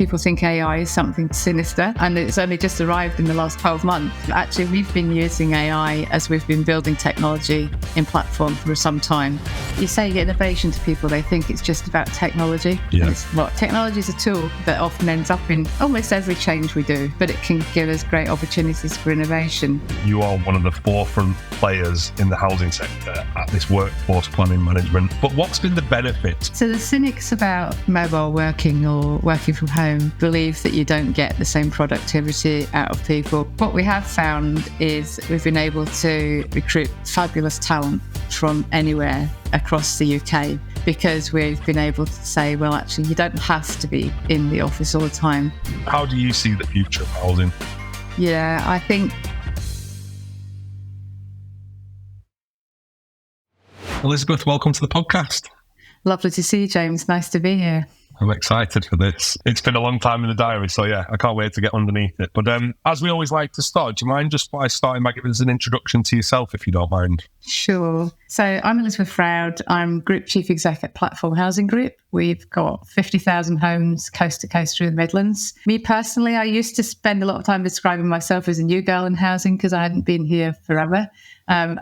People think AI is something sinister, and it's only just arrived in the last 12 months. Actually, we've been using AI as we've been building technology in platform for some time. You say innovation to people, they think it's just about technology. Yeah. Technology is a tool that often ends up in almost every change we do, but it can give us great opportunities for innovation. You are one of the forefront players in the housing sector at this workforce planning management. But what's been the benefit? So the cynics about mobile working or working from home believe that you don't get the same productivity out of people. What we have found is we've been able to recruit fabulous talent from anywhere across the UK because we've been able to say, well, actually, you don't have to be in the office all the time. How do you see the future of housing? Yeah, I think... Elizabeth, welcome to the podcast. Lovely to see you, James. Nice to be here. I'm excited for this. It's been a long time in the diary, so yeah, I can't wait to get underneath it. But as we always like to start, do you mind just by starting by giving us an introduction to yourself, if you don't mind? Sure. So I'm Elizabeth Froude. I'm Group Chief Exec at Platform Housing Group. We've got 50,000 homes coast to coast through the Midlands. Me personally, I used to spend a lot of time describing myself as a new girl in housing because I hadn't been here forever.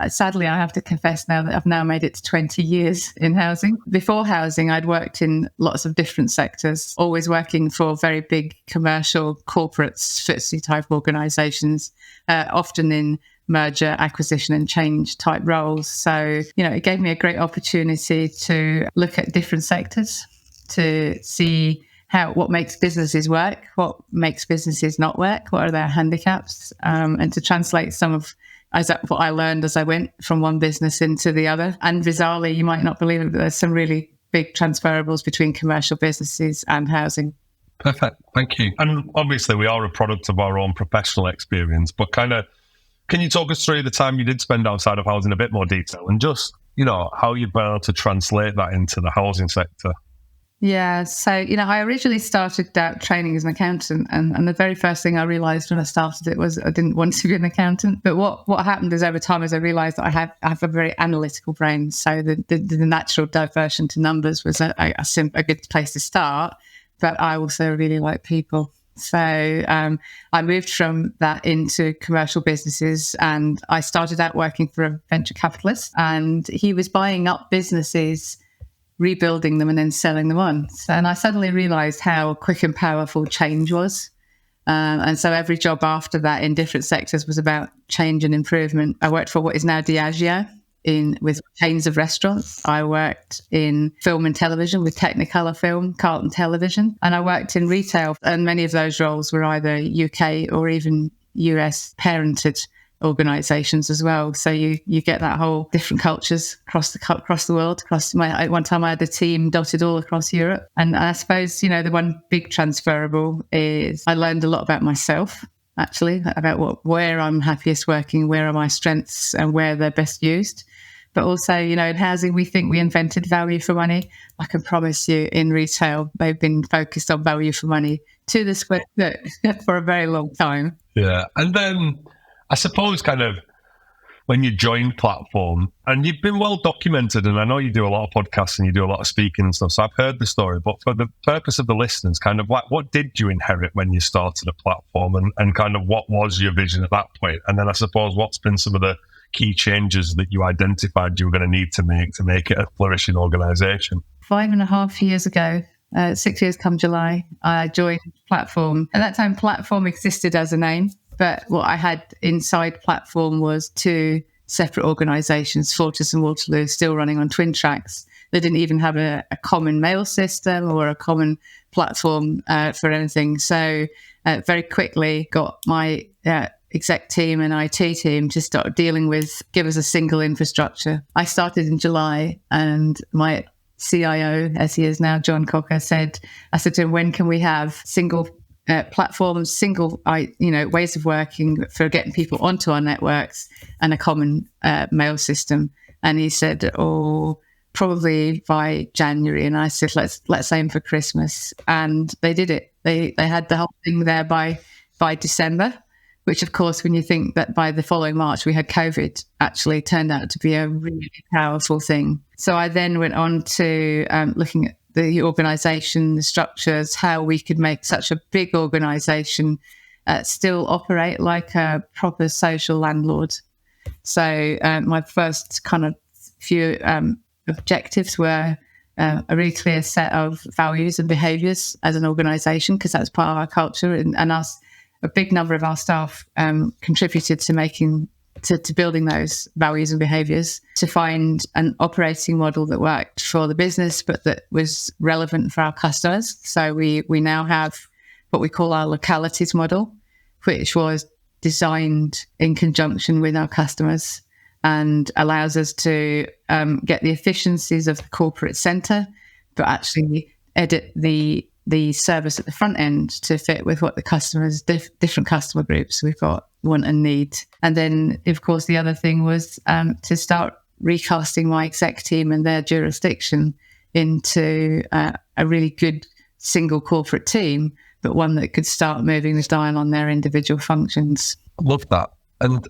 Sadly, I have to confess now that I've now made it to 20 years in housing. Before housing, I'd worked in lots of different sectors, always working for very big commercial corporates, FTSE type organisations, often in merger, acquisition and change type roles. So, it gave me a great opportunity to look at different sectors, to see what makes businesses work, what makes businesses not work, what are their handicaps, and to translate some of what I learned as I went from one business into the other. And bizarrely, you might not believe it, but there's some really big transferables between commercial businesses and housing. Perfect. Thank you. And obviously, we are a product of our own professional experience, but can you talk us through the time you did spend outside of housing in a bit more detail and just, how you've been able to translate that into the housing sector? Yeah. So, I originally started out training as an accountant, and the very first thing I realised when I started it was I didn't want to be an accountant. But what happened is over time, as I realised that I have a very analytical brain, so the natural diversion to numbers was a good place to start. But I also really like people. So I moved from that into commercial businesses, and I started out working for a venture capitalist, and he was buying up businesses, rebuilding them and then selling them on. And I suddenly realised how quick and powerful change was. And so every job after that in different sectors was about change and improvement. I worked for what is now Diageo with chains of restaurants. I worked in film and television with Technicolor Film, Carlton Television, and I worked in retail. And many of those roles were either UK or even US parented organisations as well. So you get that whole different cultures across the world. At one time I had a team dotted all across Europe. And I suppose, the one big transferable is I learned a lot about myself, actually, about where I'm happiest working, where are my strengths and where they're best used. But also, in housing, we think we invented value for money. I can promise you in retail, they've been focused on value for money to the square foot for a very long time. Yeah. And then I suppose when you joined Platform, and you've been well documented, and I know you do a lot of podcasts and you do a lot of speaking and stuff, so I've heard the story, but for the purpose of the listeners, what did you inherit when you started a Platform, and what was your vision at that point? And then I suppose what's been some of the key changes that you identified you were going to need to make it a flourishing organisation? 5.5 years ago, 6 years come July, I joined Platform. At that time, Platform existed as a name. But what I had inside Platform was two separate organisations, Fortis and Waterloo, still running on twin tracks. They didn't even have a common mail system or a common platform for anything. So very quickly got my exec team and IT team to start give us a single infrastructure. I started in July, and my CIO, as he is now, John Cocker, I said to him, when can we have single platforms, single ways of working for getting people onto our networks and a common mail system? And he said, probably by January. And I said, let's aim for Christmas. And they did it. They had the whole thing there by December, which of course, when you think that by the following March we had COVID, actually turned out to be a really powerful thing. So I then went on to looking at the organisation, the structures, how we could make such a big organisation still operate like a proper social landlord. So my first kind of few objectives were a really clear set of values and behaviours as an organisation, because that's part of our culture, and us, a big number of our staff contributed to building those values and behaviours, to find an operating model that worked for the business but that was relevant for our customers. So we now have what we call our localities model, which was designed in conjunction with our customers and allows us to get the efficiencies of the corporate centre, but actually edit the service at the front end to fit with what the customers, different customer groups we've got, want and need. And then, of course, the other thing was to start recasting my exec team and their jurisdiction into a really good single corporate team, but one that could start moving the dial on their individual functions. I love that. And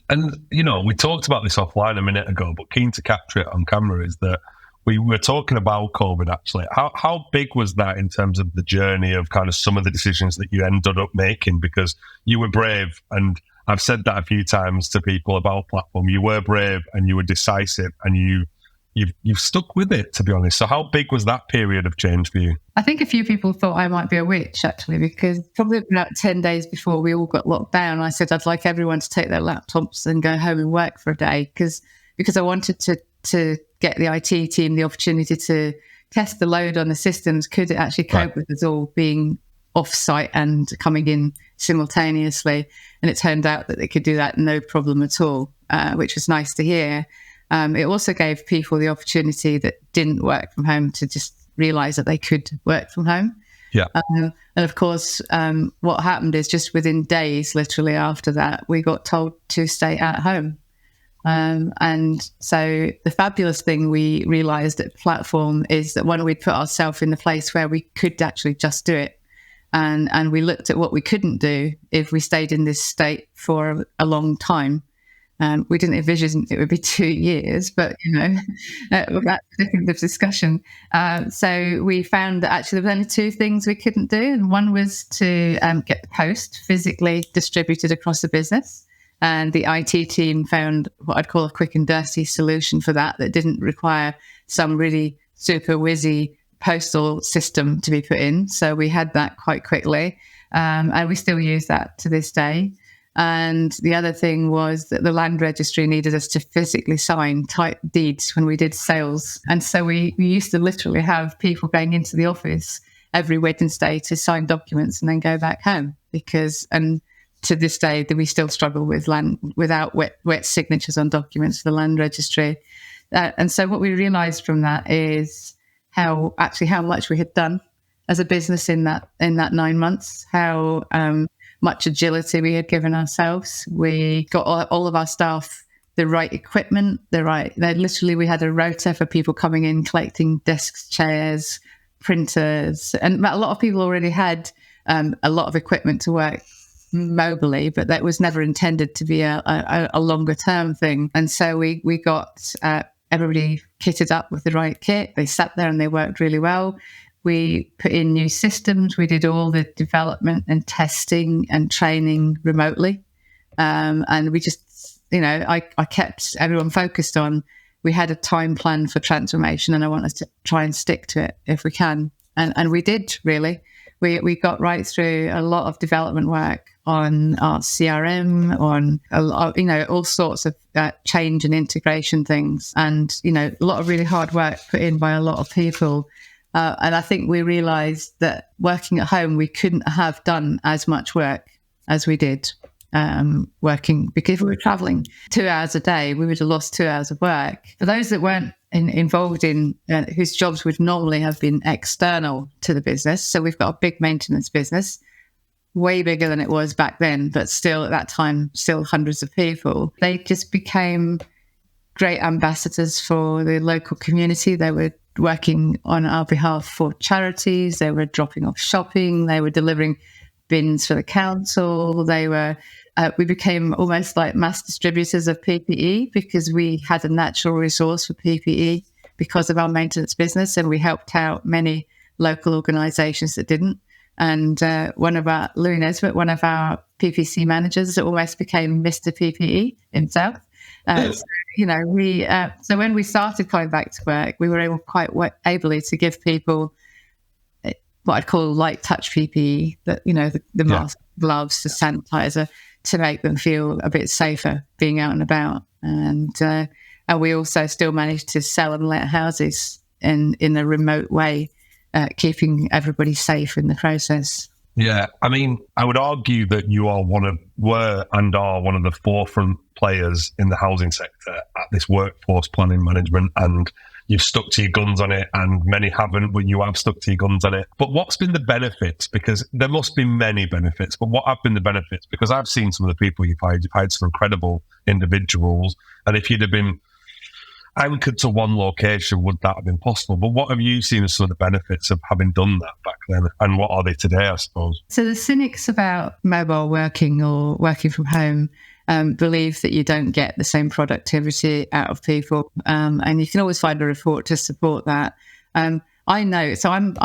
we talked about this offline a minute ago, but keen to capture it on camera, is that we were talking about COVID, actually. How big was that in terms of the journey of kind of some of the decisions that you ended up making? Because you were brave, and I've said that a few times to people about Platform. You were brave and you were decisive, and you've stuck with it, to be honest. So how big was that period of change for you? I think a few people thought I might be a witch, actually, because probably about 10 days before we all got locked down, I said I'd like everyone to take their laptops and go home and work for a day, because I wanted to get the IT team the opportunity to test the load on the systems. Could it actually cope with us all being off-site and coming in simultaneously? And it turned out that they could do that no problem at all, which was nice to hear. It also gave people the opportunity that didn't work from home to just realise that they could work from home. Yeah. And of course, what happened is just within days, literally after that, we got told to stay at home. And so the fabulous thing we realised at Platform is that when we put ourselves in the place where we could actually just do it, and we looked at what we couldn't do if we stayed in this state for a long time. We didn't envision it would be 2 years, but, that's a different discussion. So we found that actually there were only two things we couldn't do. And one was to get the post physically distributed across the business. And the IT team found what I'd call a quick and dirty solution for that didn't require some really super whizzy postal system to be put in. So we had that quite quickly. And we still use that to this day. And the other thing was that the land registry needed us to physically sign type deeds when we did sales. And so we used to literally have people going into the office every Wednesday to sign documents and then go back home, and to this day, we still struggle with without wet signatures on documents for the land registry. And so what we realised from that is how much we had done as a business in that 9 months, how much agility we had given ourselves. We got all of our staff the right equipment, we had a rota for people coming in, collecting desks, chairs, printers. And a lot of people already had a lot of equipment to work mobily, but that was never intended to be a longer term thing. And so we got everybody kitted up with the right kit. They sat there and they worked really well. We put in new systems. We did all the development and testing and training remotely. And we just, I kept everyone focused on, we had a time plan for transformation, and I want us to try and stick to it if we can. And we did, really. We got right through a lot of development work on our CRM, on all sorts of change and integration things, and a lot of really hard work put in by a lot of people. And I think we realised that working at home, we couldn't have done as much work as we did working, because we were travelling 2 hours a day. We would have lost 2 hours of work. For those that weren't involved in whose jobs would normally have been external to the business, so we've got a big maintenance business, way bigger than it was back then, but still at that time, still hundreds of people. They just became great ambassadors for the local community. They were working on our behalf for charities. They were dropping off shopping. They were delivering bins for the council. We became almost like mass distributors of PPE, because we had a natural resource for PPE because of our maintenance business, and we helped out many local organisations that didn't. And one of our, Louis Nesbitt, one of our PPC managers, almost became Mr. PPE himself. So, so when we started coming back to work, we were able to give people what I'd call light touch PPE, that, the mask, gloves, the sanitizer, to make them feel a bit safer being out and about. And we also still managed to sell and let houses in a remote way, keeping everybody safe in the process. Yeah, I mean, I would argue that you are one of the forefront players in the housing sector at this workforce planning management, and you've stuck to your guns on it, and many haven't, but you have stuck to your guns on it. But what's been the benefits? Because there must be many benefits, but what have been the benefits? Because I've seen some of the people you've hired some incredible individuals, and if you'd have been anchored to one location, would that have been possible? But what have you seen as some of the benefits of having done that back then, and what are they today, I suppose? So the cynics about mobile working or working from home believe that you don't get the same productivity out of people, and you can always find a report to support that. I know, so I'm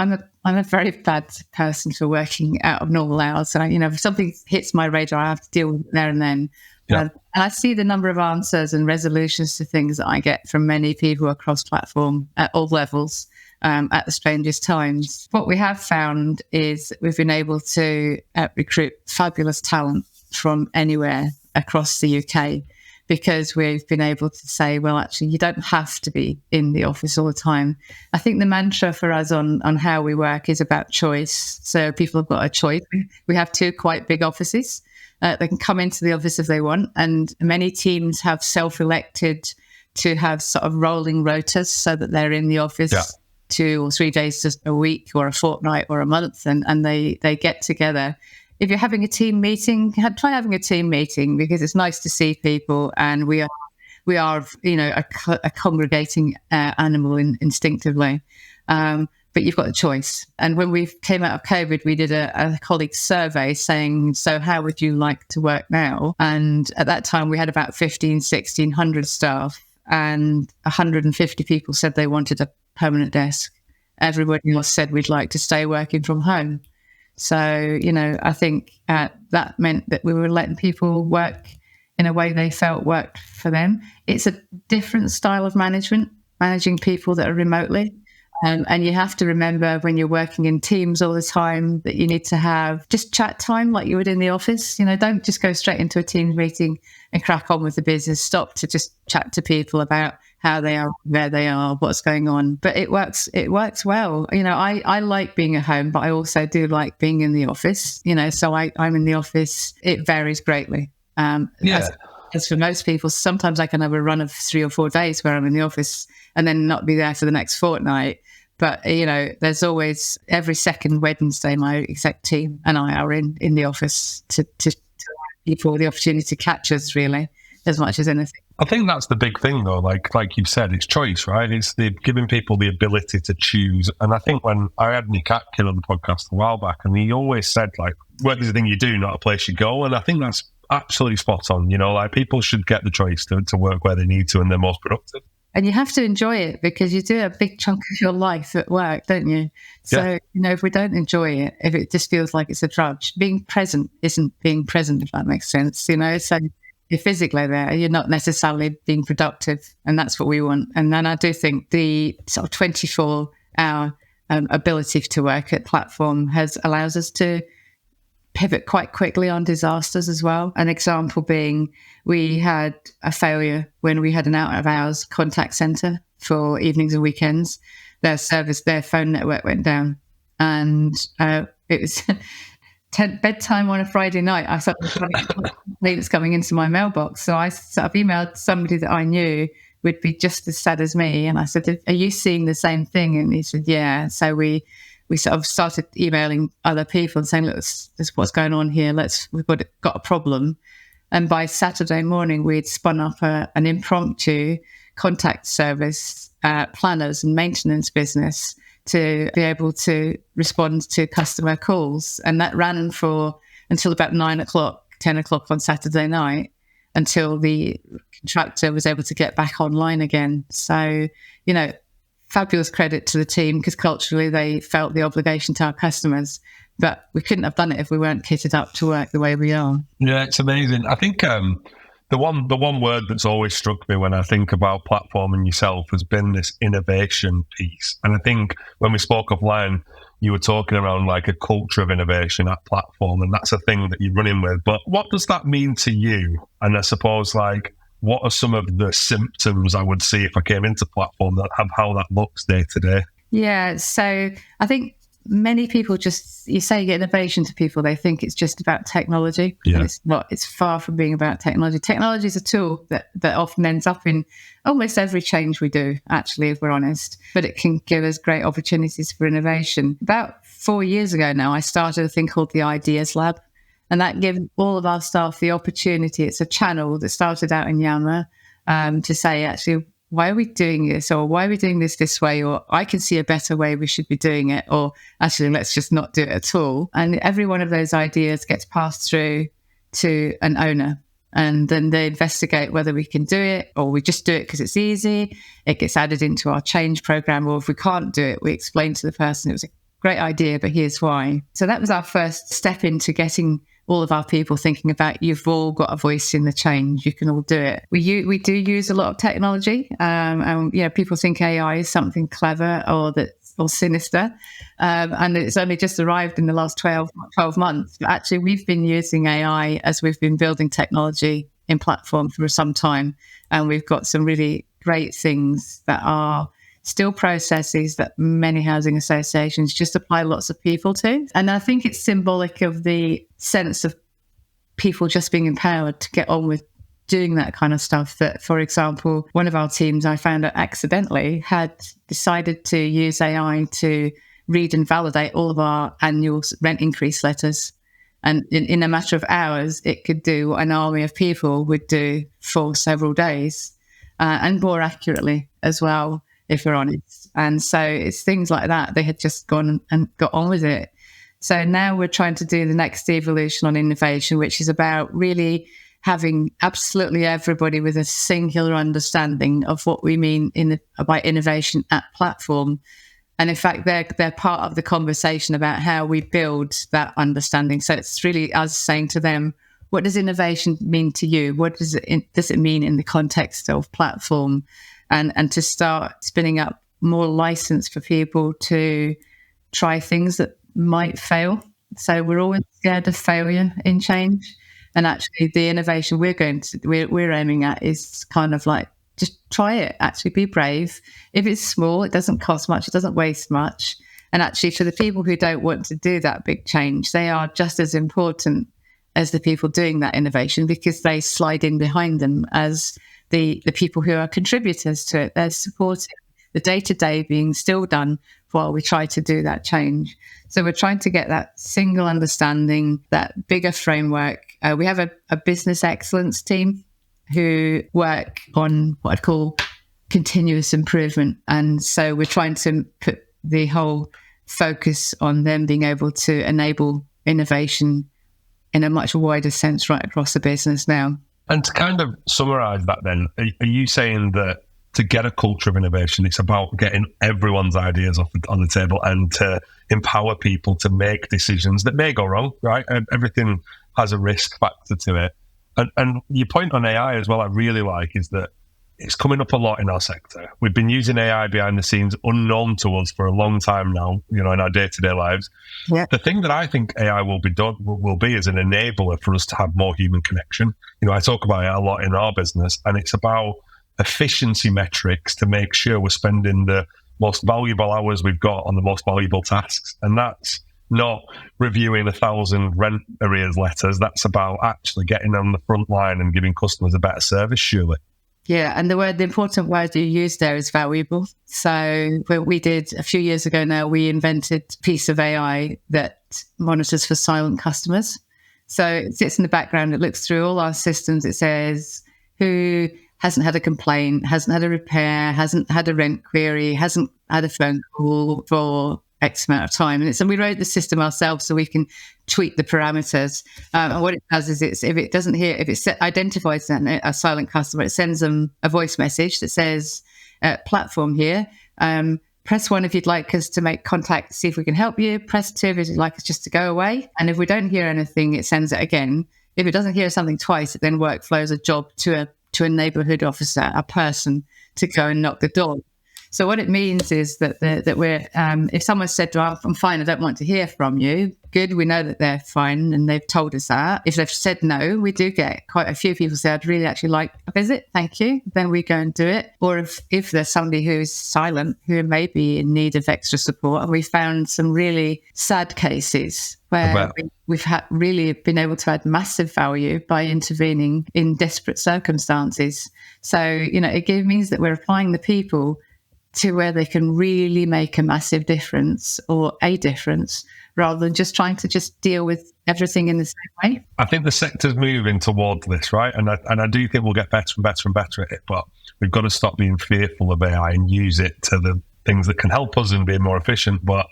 a very bad person for working out of normal hours, and if something hits my radar, I have to deal with it there and then. Yeah. And I see the number of answers and resolutions to things that I get from many people across platform at all levels at the strangest times. What we have found is we've been able to recruit fabulous talent from anywhere across the UK, because we've been able to say, well, actually, you don't have to be in the office all the time. I think the mantra for us on how we work is about choice. So people have got a choice. We have 2 quite big offices. They can come into the office if they want, and many teams have self-elected to have sort of rolling rotas so that they're in the office 2 or 3 days just a week or a fortnight or a month, and they get together. If you're having a team meeting, try having a team meeting, because it's nice to see people, and we are a congregating animal instinctively. But you've got a choice. And when we came out of COVID, we did a colleague survey saying, so how would you like to work now? And at that time, we had about 1,600 staff, and 150 people said they wanted a permanent desk. Everybody else said we'd like to stay working from home. So, I think that meant that we were letting people work in a way they felt worked for them. It's a different style of managing people that are remotely. And you have to remember, when you're working in teams all the time, that you need to have just chat time like you would in the office. Don't just go straight into a Teams meeting and crack on with the business. Stop to just chat to people about how they are, where they are, what's going on. But it works well. I like being at home, but I also do like being in the office. So I'm in the office. It varies greatly. As for most people, sometimes I can have a run of 3 or 4 days where I'm in the office and then not be there for the next fortnight. But, there's always, every second Wednesday, my exec team and I are in the office to give people the opportunity to catch us, really, as much as anything. I think that's the big thing, though. Like you've said, it's choice, right? It's giving people the ability to choose. And I think when I had Nick Atkin on the podcast a while back, and he always said, work is a thing you do, not a place you go. And I think that's absolutely spot on. People should get the choice to work where they need to, and they're most productive. And you have to enjoy it, because you do a big chunk of your life at work, don't you? So, if we don't enjoy it, if it just feels like it's a drudge, being present isn't being present, if that makes sense, So you're physically there, you're not necessarily being productive, and that's what we want. And then I do think the sort of 24-hour ability to work at platform allows us to pivot quite quickly on disasters as well. An example being, we had a failure when we had an out-of-hours contact centre for evenings and weekends. Their phone network went down, and it was bedtime on a Friday night. I started complaints coming into my mailbox. So I sort of emailed somebody that I knew would be just as sad as me, and I said, "Are you seeing the same thing?" And he said, "Yeah." So we sort of started emailing other people and saying, "Look, this is what's going on here. We've got a problem." And by Saturday morning, we'd spun up an impromptu contact service, planners and maintenance business, to be able to respond to customer calls. And that ran until about 9 o'clock, 10 o'clock on Saturday night, until the contractor was able to get back online again. So, fabulous credit to the team because culturally they felt the obligation to our customers. But we couldn't have done it if we weren't kitted up to work the way we are. Yeah, it's amazing. I think the one word that's always struck me when I think about platform and yourself has been this innovation piece. And I think when we spoke offline, you were talking around like a culture of innovation at platform, and that's a thing that you're running with. But what does that mean to you? And I suppose, like, what are some of the symptoms I would see if I came into platform that have how that looks day to day? Yeah, so I think many people you say innovation to people, they think it's just about technology. Yeah. And it's not, it's far from being about technology. Technology is a tool that often ends up in almost every change we do, actually, if we're honest, but it can give us great opportunities for innovation. About 4 years ago now, I started a thing called the Ideas Lab, and that gives all of our staff the opportunity. It's a channel that started out in Yammer to say, actually, why are we doing this? Or why are we doing this way? Or I can see a better way we should be doing it. Or actually, let's just not do it at all. And every one of those ideas gets passed through to an owner. And then they investigate whether we can do it or we just do it because it's easy. It gets added into our change program. Or if we can't do it, we explain to the person it was a great idea, but here's why. So that was our first step into getting all of our people thinking about, you've all got a voice in the change. You can all do it. We do use a lot of technology, and people think AI is something clever or sinister, and it's only just arrived in the last 12 months. But actually, we've been using AI as we've been building technology in platform for some time, and we've got some really great things that are still processes that many housing associations just apply lots of people to. And I think it's symbolic of the sense of people just being empowered to get on with doing that kind of stuff. That, for example, one of our teams, I found out accidentally, had decided to use AI to read and validate all of our annual rent increase letters. And in a matter of hours, it could do what an army of people would do for several days, and more accurately as well, if we're honest. And so it's things like that. They had just gone and got on with it. So now we're trying to do the next evolution on innovation, which is about really having absolutely everybody with a singular understanding of what we mean by innovation at platform. And in fact, they're part of the conversation about how we build that understanding. So it's really us saying to them, what does innovation mean to you? What does it mean in the context of platform? And to start spinning up more license for people to try things that might fail. So we're always scared of failure in change. And actually the innovation we're aiming at is kind of like, just try it, actually be brave. If it's small, it doesn't cost much, it doesn't waste much. And actually for the people who don't want to do that big change, they are just as important as the people doing that innovation, because they slide in behind them as the people who are contributors to it. They're supporting the day-to-day being still done while we try to do that change. So we're trying to get that single understanding, that bigger framework. We have a business excellence team who work on what I'd call continuous improvement. And so we're trying to put the whole focus on them being able to enable innovation in a much wider sense right across the business now. And to kind of summarize that then, are you saying that to get a culture of innovation, it's about getting everyone's ideas on the table and to empower people to make decisions that may go wrong, right? And everything has a risk factor to it. And your point on AI as well, I really like, is that it's coming up a lot in our sector. We've been using AI behind the scenes, unknown to us for a long time now, in our day-to-day lives. Yeah. The thing that I think AI will be is an enabler for us to have more human connection. I talk about it a lot in our business, and it's about efficiency metrics to make sure we're spending the most valuable hours we've got on the most valuable tasks. And that's not reviewing 1,000 rent arrears letters. That's about actually getting on the front line and giving customers a better service, surely. Yeah, and the important word you used there is valuable. So what we did a few years ago now, we invented a piece of AI that monitors for silent customers. So it sits in the background, it looks through all our systems, it says who hasn't had a complaint, hasn't had a repair, hasn't had a rent query, hasn't had a phone call for X amount of time. And we wrote the system ourselves so we can tweak the parameters. And what it does is if it identifies a silent customer, it sends them a voice message that says, platform here. Press 1 if you'd like us to make contact, see if we can help you. Press 2 if you'd like us just to go away. And if we don't hear anything, it sends it again. If it doesn't hear something twice, it then workflows a job to a neighbourhood officer, a person, to go and knock the door. So what it means is that we're, if someone said, well, I'm fine, I don't want to hear from you, good, we know that they're fine and they've told us that. If they've said no, we do get quite a few people say, I'd really actually like a visit, thank you. Then we go and do it. Or if there's somebody who is silent, who may be in need of extra support, and we found some really sad cases where we've had really been able to add massive value by intervening in desperate circumstances. So, it means that we're applying the people to where they can really make a massive difference or a difference, rather than just trying to just deal with everything in the same way. I think the sector's moving towards this, right? And I do think we'll get better and better and better at it, but we've got to stop being fearful of AI and use it to the things that can help us and be more efficient. But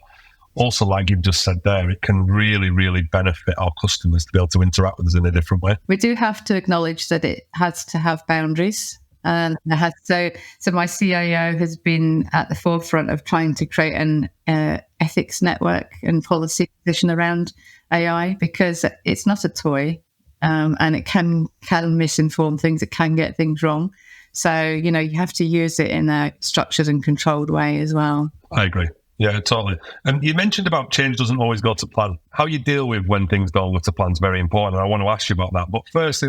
also, like you've just said there, it can really, really benefit our customers to be able to interact with us in a different way. We do have to acknowledge that it has to have boundaries. And so my CIO has been at the forefront of trying to create an ethics network and policy position around AI, because it's not a toy, and it can misinform things. It can get things wrong. So, you have to use it in a structured and controlled way as well. I agree. Yeah, totally. And you mentioned about change doesn't always go to plan. How you deal with when things don't go to plan is very important. And I want to ask you about that. But firstly,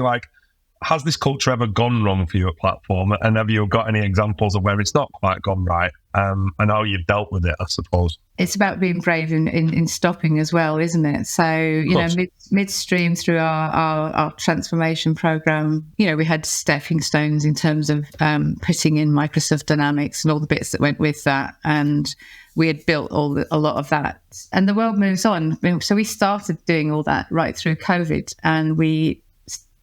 has this culture ever gone wrong for you at Platform? And have you got any examples of where it's not quite gone right? And how you've dealt with it, I suppose. It's about being brave in stopping as well, isn't it? So, midstream through our transformation program, we had stepping stones in terms of putting in Microsoft Dynamics and all the bits that went with that. And we had built a lot of that. And the world moves on. So we started doing all that right through COVID, and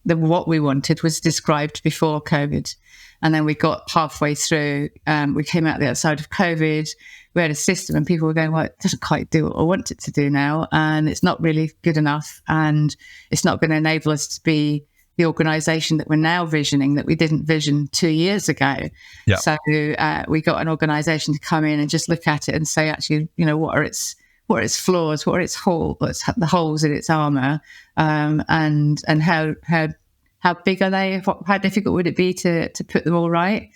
what we wanted was described before COVID. And then we got halfway through, we came out the other side of COVID, we had a system and people were going, well, it doesn't quite do what I want it to do now. And it's not really good enough. And it's not going to enable us to be the organisation that we're now visioning, that we didn't vision 2 years ago. Yeah. So we got an organisation to come in and just look at it and say, actually, what are its flaws, what are its the holes in its armour, and how big are they? How difficult would it be to put them all right?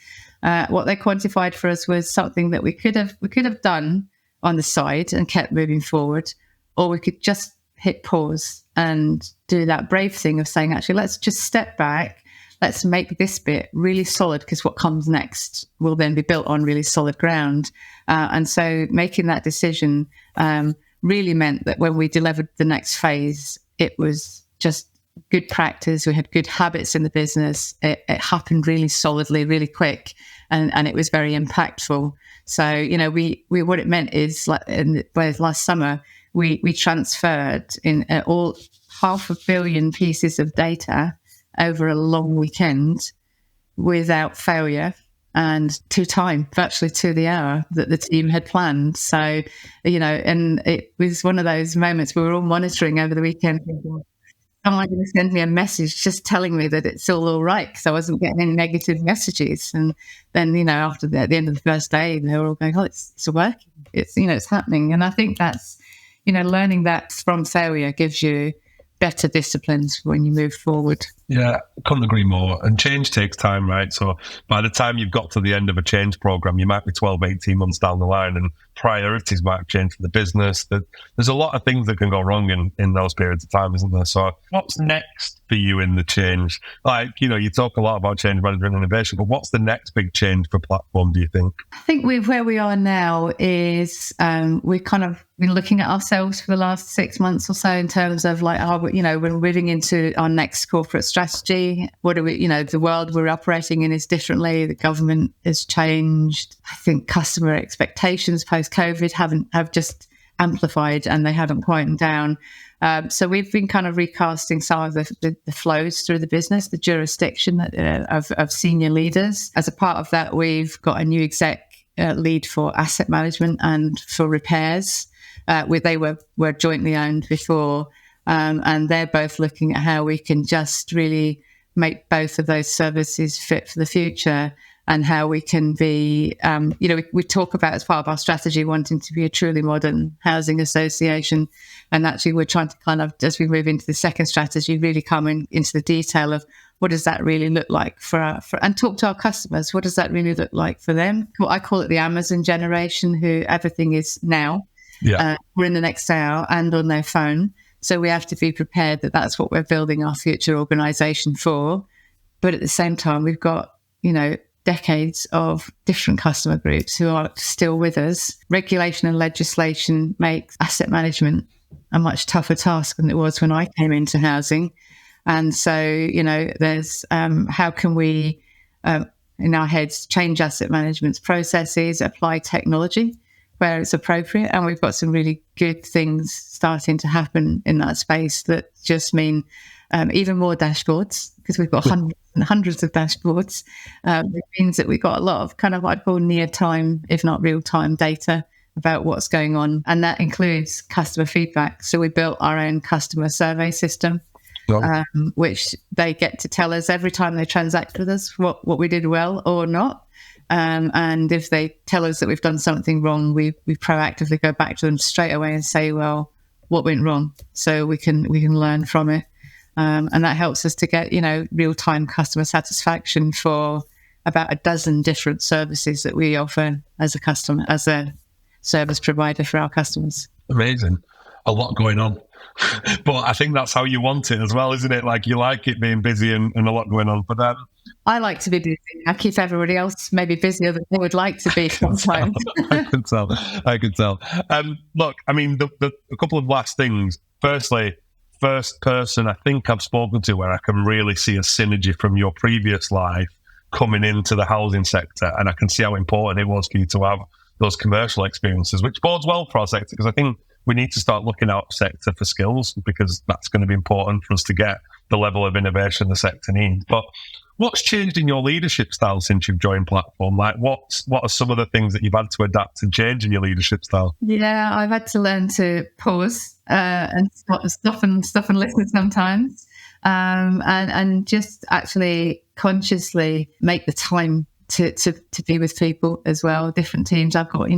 What they quantified for us was something that we could have done on the side and kept moving forward, or we could just hit pause and do that brave thing of saying, actually, let's just step back. Let's make this bit really solid, because what comes next will then be built on really solid ground. And so making that decision really meant that when we delivered the next phase, it was just good practice. We had good habits in the business. It happened really solidly, really quick, and it was very impactful. So, we what it meant is, last summer, we transferred in all 500 million pieces of data over a long weekend without failure, and to time, virtually to the hour that the team had planned. So, and it was one of those moments we were all monitoring over the weekend. Someone going to send me a message just telling me that it's all right, because I wasn't getting any negative messages. And then, after at the end of the first day, they were all going, oh, it's working. It's happening. And I think that's, learning that from failure gives you better disciplines when you move forward. Yeah, couldn't agree more. And change takes time, right? So by the time you've got to the end of a change program, you might be 12, 18 months down the line, and priorities might have changed for the business. There's a lot of things that can go wrong in those periods of time, isn't there? So what's next for you in the change? You talk a lot about change management and innovation, but what's the next big change for Platform, do you think? I think where we are now is we've kind of been looking at ourselves for the last 6 months or so in terms of we're moving into our next corporate strategy. What do we, the world we're operating in is differently. The government has changed. I think customer expectations post-COVID have just amplified, and they haven't quieted down. So we've been kind of recasting some of the flows through the business, the jurisdiction of senior leaders. As a part of that, we've got a new exec lead for asset management and for repairs. They were jointly owned before. And they're both looking at how we can just really make both of those services fit for the future. and how we can be, we talk about as part of our strategy wanting to be a truly modern housing association. And actually, we're trying to kind of, as we move into the second strategy, really come into the detail of what does that really look like and talk to our customers. What does that really look like for them? Well, I call it the Amazon generation, who everything is now. Yeah. We're in the next hour and on their phone. So we have to be prepared that that's what we're building our future organisation for. But at the same time, we've got, decades of different customer groups who are still with us. Regulation and legislation makes asset management a much tougher task than it was when I came into housing. And so, there's how can we, in our heads, change asset management's processes, apply technology where it's appropriate. And we've got some really good things starting to happen in that space that just mean even more dashboards, because we've got hundreds and hundreds of dashboards. It means that we've got a lot of kind of what I'd call near-time, if not real-time data about what's going on. And that includes customer feedback. So we built our own customer survey system, which they get to tell us every time they transact with us what we did well or not. And if they tell us that we've done something wrong, we proactively go back to them straight away and say, well, what went wrong? So we can learn from it. And that helps us to get, real-time customer satisfaction for about a dozen different services that we offer as a service provider for our customers. Amazing. A lot going on. But I think that's how you want it as well, isn't it? Like, you like it being busy and a lot going on. But I like to be busy. I keep everybody else maybe busier than they would like to be sometimes. I can tell. Look, I mean, a couple of last things. Firstly, first person I think I've spoken to where I can really see a synergy from your previous life coming into the housing sector, and I can see how important it was for you to have those commercial experiences, which bodes well for our sector, because I think we need to start looking out sector for skills, because that's going to be important for us to get the level of innovation the sector needs. But what's changed in your leadership style since you've joined Platform? Like, what are some of the things that you've had to adapt and change in your leadership style? Yeah, I've had to learn to pause and stop and listen sometimes, and just actually consciously make the time to be with people as well. Different teams. I've got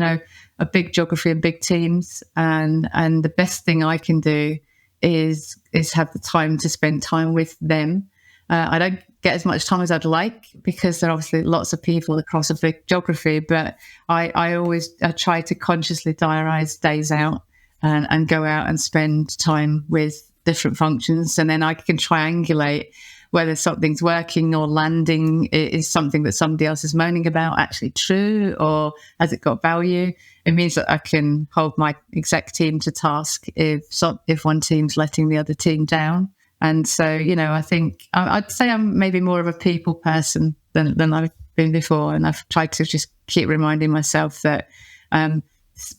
a big geography and big teams, and the best thing I can do is have the time to spend time with them. I don't get as much time as I'd like, because there are obviously lots of people across a big geography, but I always try to consciously diarise days out and go out and spend time with different functions, and then I can triangulate whether something's working or landing. Is something that somebody else is moaning about actually true, or has it got value? It means that I can hold my exec team to task if one team's letting the other team down. And so, I think I'd say I'm maybe more of a people person than I've been before. And I've tried to just keep reminding myself that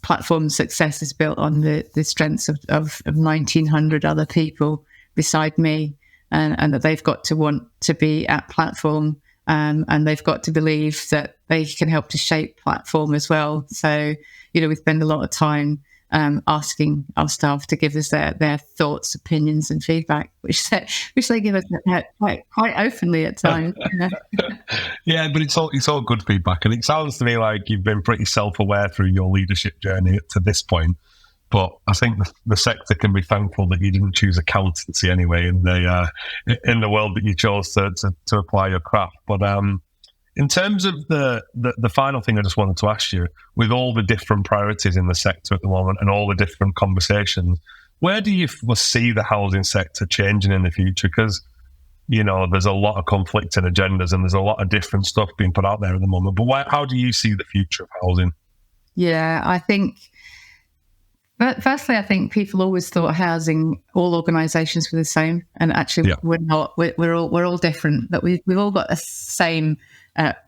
Platform success is built on the strengths of 1,900 other people beside me, and that they've got to want to be at Platform, and they've got to believe that they can help to shape Platform as well. So, we spend a lot of time asking our staff to give us their thoughts, opinions, and feedback, which they give us quite openly at times. Yeah, but it's all good feedback, and it sounds to me like you've been pretty self-aware through your leadership journey to this point. But I think the sector can be thankful that you didn't choose accountancy anyway in the world that you chose to apply your craft. But in terms of the final thing I just wanted to ask you, with all the different priorities in the sector at the moment and all the different conversations, where do you see the housing sector changing in the future? Because, there's a lot of conflicting agendas and there's a lot of different stuff being put out there at the moment. But how do you see the future of housing? Yeah, I think... But firstly, I think people always thought housing, all organisations were the same, and actually we're not. We're all different, but we've all got a same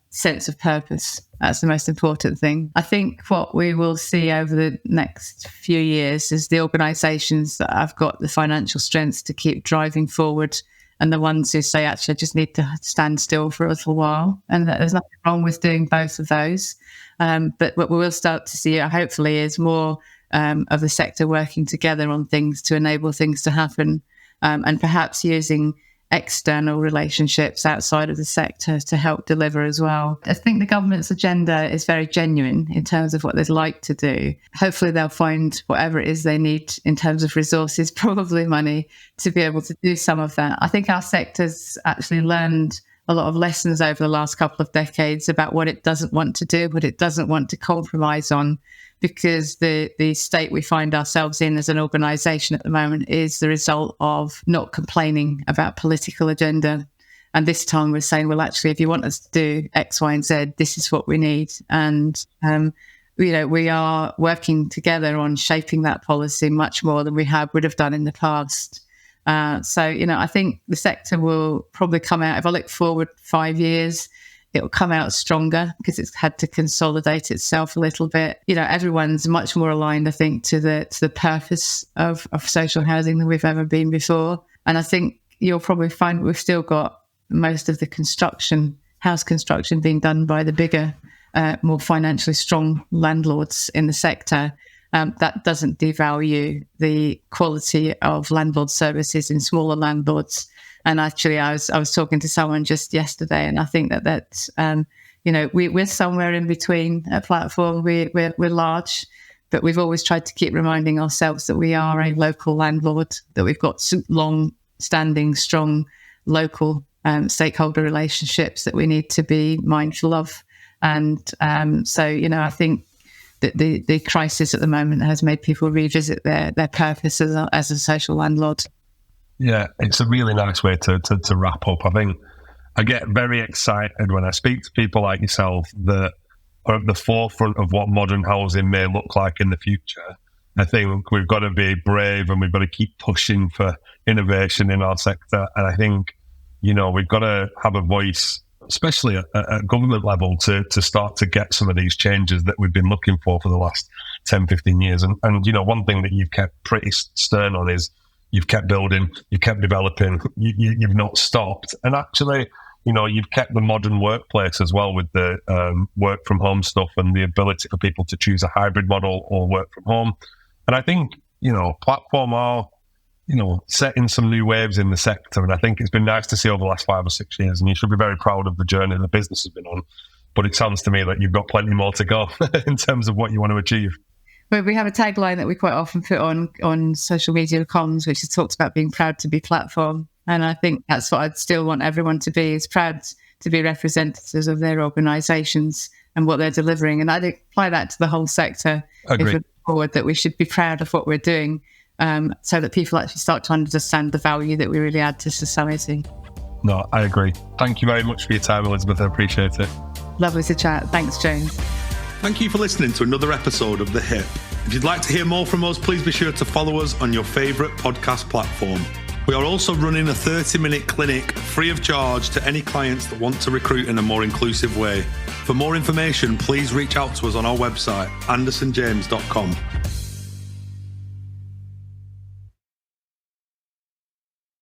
sense of purpose. That's the most important thing. I think what we will see over the next few years is the organisations that have got the financial strength to keep driving forward, and the ones who say, actually, I just need to stand still for a little while, and there's nothing wrong with doing both of those. But what we will start to see, hopefully, is more of the sector working together on things to enable things to happen, and perhaps using external relationships outside of the sector to help deliver as well. I think the government's agenda is very genuine in terms of what they'd like to do. Hopefully they'll find whatever it is they need in terms of resources, probably money, to be able to do some of that. I think our sector's actually learned a lot of lessons over the last couple of decades about what it doesn't want to do, what it doesn't want to compromise on, because the state we find ourselves in as an organisation at the moment is the result of not complaining about political agenda. And this time we're saying, well, actually, if you want us to do X, Y, and Z, this is what we need. And, we are working together on shaping that policy much more than we would have done in the past. I think the sector will probably come out, if I look forward 5 years, it will come out stronger because it's had to consolidate itself a little bit. Everyone's much more aligned, I think, to the purpose of social housing than we've ever been before. And I think you'll probably find we've still got most of the house construction being done by the bigger, more financially strong landlords in the sector. That doesn't devalue the quality of landlord services in smaller landlords. And actually, I was talking to someone just yesterday, and I think that's we're somewhere in between a platform. We're large, but we've always tried to keep reminding ourselves that we are a local landlord, that we've got long-standing, strong local stakeholder relationships that we need to be mindful of. And I think that the crisis at the moment has made people revisit their purpose as a social landlord. Yeah, it's a really nice way to wrap up. I think I get very excited when I speak to people like yourself that are at the forefront of what modern housing may look like in the future. I think we've got to be brave and we've got to keep pushing for innovation in our sector. And I think, we've got to have a voice, especially at government level, to start to get some of these changes that we've been looking for the last 10, 15 years. And one thing that you've kept pretty stern on is you've kept building, you've kept developing, you've not stopped. And actually, you've kept the modern workplace as well with the work from home stuff and the ability for people to choose a hybrid model or work from home. And I think, platform are, setting some new waves in the sector. And I think it's been nice to see over the last 5 or 6 years. And you should be very proud of the journey the business has been on. But it sounds to me that you've got plenty more to go in terms of what you want to achieve. But we have a tagline that we quite often put on social media comms, which is talks about being proud to be platform. And I think that's what I'd still want everyone to be, is proud to be representatives of their organisations and what they're delivering. And I'd apply that to the whole sector. Agreed. If we're forward, that we should be proud of what we're doing, so that people actually start to understand the value that we really add to society. No, I agree. Thank you very much for your time, Elizabeth. I appreciate it. Lovely to chat. Thanks, James. Thank you for listening to another episode of The Hip. If you'd like to hear more from us, please be sure to follow us on your favourite podcast platform. We are also running a 30-minute clinic free of charge to any clients that want to recruit in a more inclusive way. For more information, please reach out to us on our website, andersonjames.com.